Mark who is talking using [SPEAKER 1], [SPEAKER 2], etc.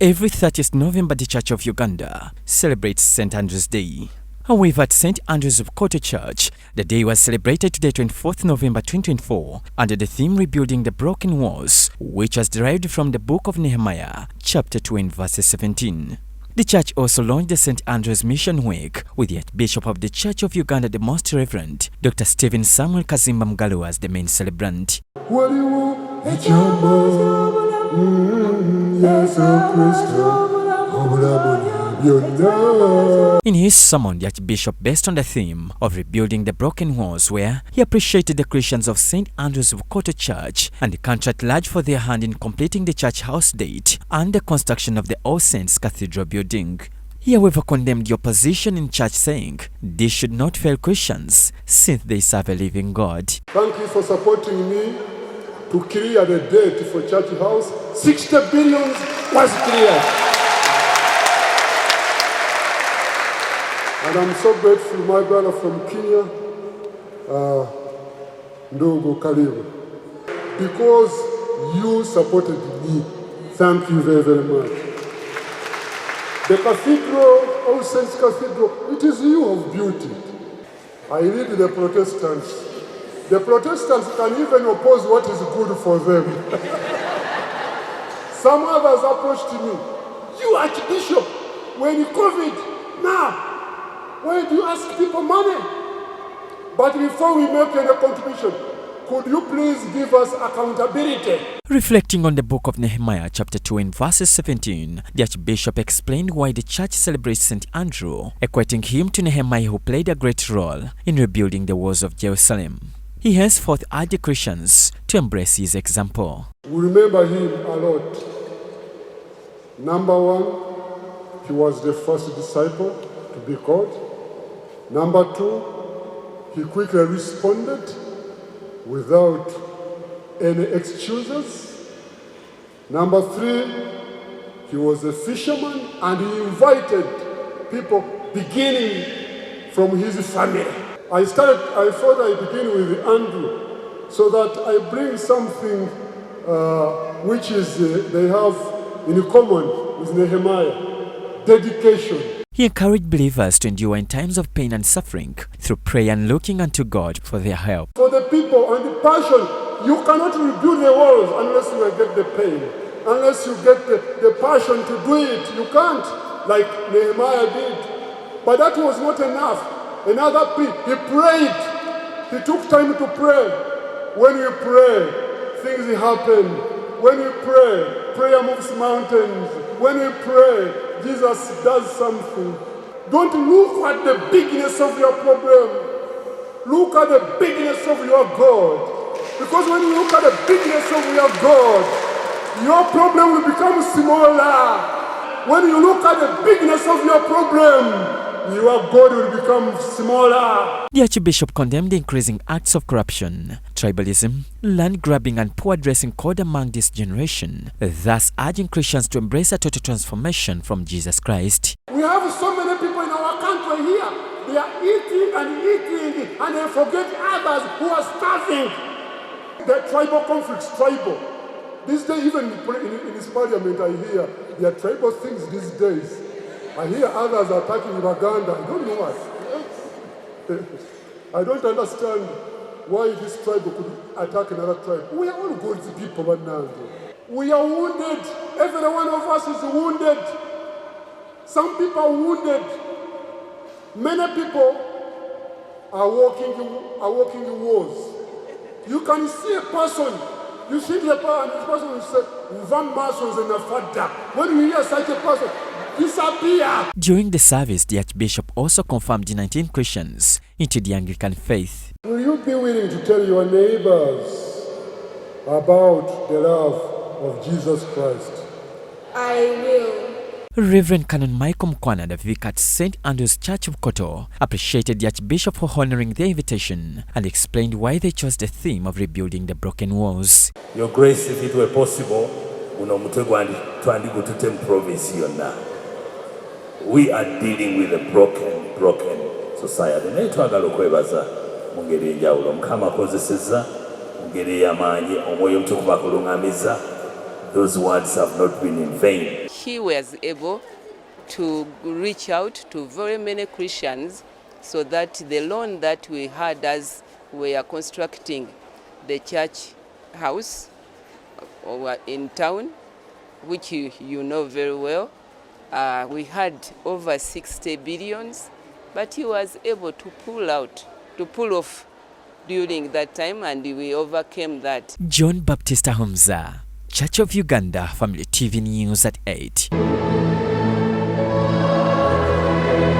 [SPEAKER 1] Every 30th November, the Church of Uganda celebrates St. Andrew's Day. However, at St. Andrew's of Koto Church, the day was celebrated today, 24th November 2024, under the theme Rebuilding the Broken Walls, which was derived from the book of Nehemiah, chapter 2 and verses 17. The church also launched the St. Andrew's Mission Week with the Archbishop of the Church of Uganda, the Most Reverend Dr. Stephen Samuel Kaziimba Condemns as the main celebrant. In his sermon, the Archbishop, based on the theme of rebuilding the broken walls, where he appreciated the Christians of St. Andrew's of Koto Church and the country at large for their hand in completing the church house date and the construction of the All Saints Cathedral building. He, however, condemned the opposition in church, saying this should not fail Christians since they serve a living God.
[SPEAKER 2] Thank you for supporting me to clear the date for church house. 60 billion was cleared. And I'm so grateful, my brother from Kenya, Ndogo Karibu, because you supported me. Thank you very, very much. The cathedral, All Saints Cathedral, it is you who have built it. I lead the Protestants. The Protestants can even oppose what is good for them. Some others approached me. You, Archbishop, when COVID, now, why do you ask people money? But before we make any contribution, could you please give us accountability?
[SPEAKER 1] Reflecting on the book of Nehemiah, chapter 2 and verses 17, the Archbishop explained why the church celebrates St. Andrew, equating him to Nehemiah, who played a great role in rebuilding the walls of Jerusalem. He henceforth urged the Christians to embrace his example.
[SPEAKER 2] We remember him a lot. Number one, he was the first disciple to be called. Number two, he quickly responded without any excuses. Number three, he was a fisherman and he invited people beginning from his family. I thought I begin with Andrew so that I bring something which is they have in common with Nehemiah, dedication.
[SPEAKER 1] He encouraged believers to endure in times of pain and suffering through prayer and looking unto God for their help.
[SPEAKER 2] For the people and the passion, you cannot rebuild the walls unless you get the pain, unless you get the passion to do it. You can't, like Nehemiah did. But that was not enough. Another he prayed. He took time to pray. When you pray, things happen. When you pray, prayer moves mountains. When you pray, Jesus does something. Don't look at the bigness of your problem. Look at the bigness of your God. Because when you look at the bigness of your God, your problem will become smaller. When you look at the bigness of your problem, your God will become smaller.
[SPEAKER 1] The Archbishop condemned the increasing acts of corruption, tribalism, land grabbing and poor dressing code among this generation, thus urging Christians to embrace a total transformation from Jesus Christ.
[SPEAKER 2] We have so many people in our country here. They are eating and they forget others who are starving. The tribal conflicts, This day, even in this parliament, I hear there are tribal things these days. I hear others attacking Uganda. I don't know why. I don't understand why this tribe could attack another tribe. We are all God's people right now. We are wounded. Every one of us is wounded. Some people are wounded. Many people are walking in wars. You can see a person. You see the person and this person will say, when you hear such a person, disappear.
[SPEAKER 1] During the service, the Archbishop also confirmed the 19 Christians into the Anglican faith.
[SPEAKER 2] Will you be willing to tell your neighbors about the love of Jesus Christ?
[SPEAKER 3] I will.
[SPEAKER 1] Reverend Canon Michael Mkwana, the vicar at St. Andrew's Church of Koto, appreciated the Archbishop for honoring their invitation and explained why they chose the theme of rebuilding the broken walls.
[SPEAKER 4] Your Grace, if it were possible, we are dealing with a broken society. those words have not been in vain.
[SPEAKER 5] He was able to reach out to very many Christians so that the loan that we had as we are constructing the church house in town, which you know very well, we had over 60 billions, but he was able to pull off during that time, and we overcame that.
[SPEAKER 1] John Baptist Ahomza, Church of Uganda, Family TV News at 8.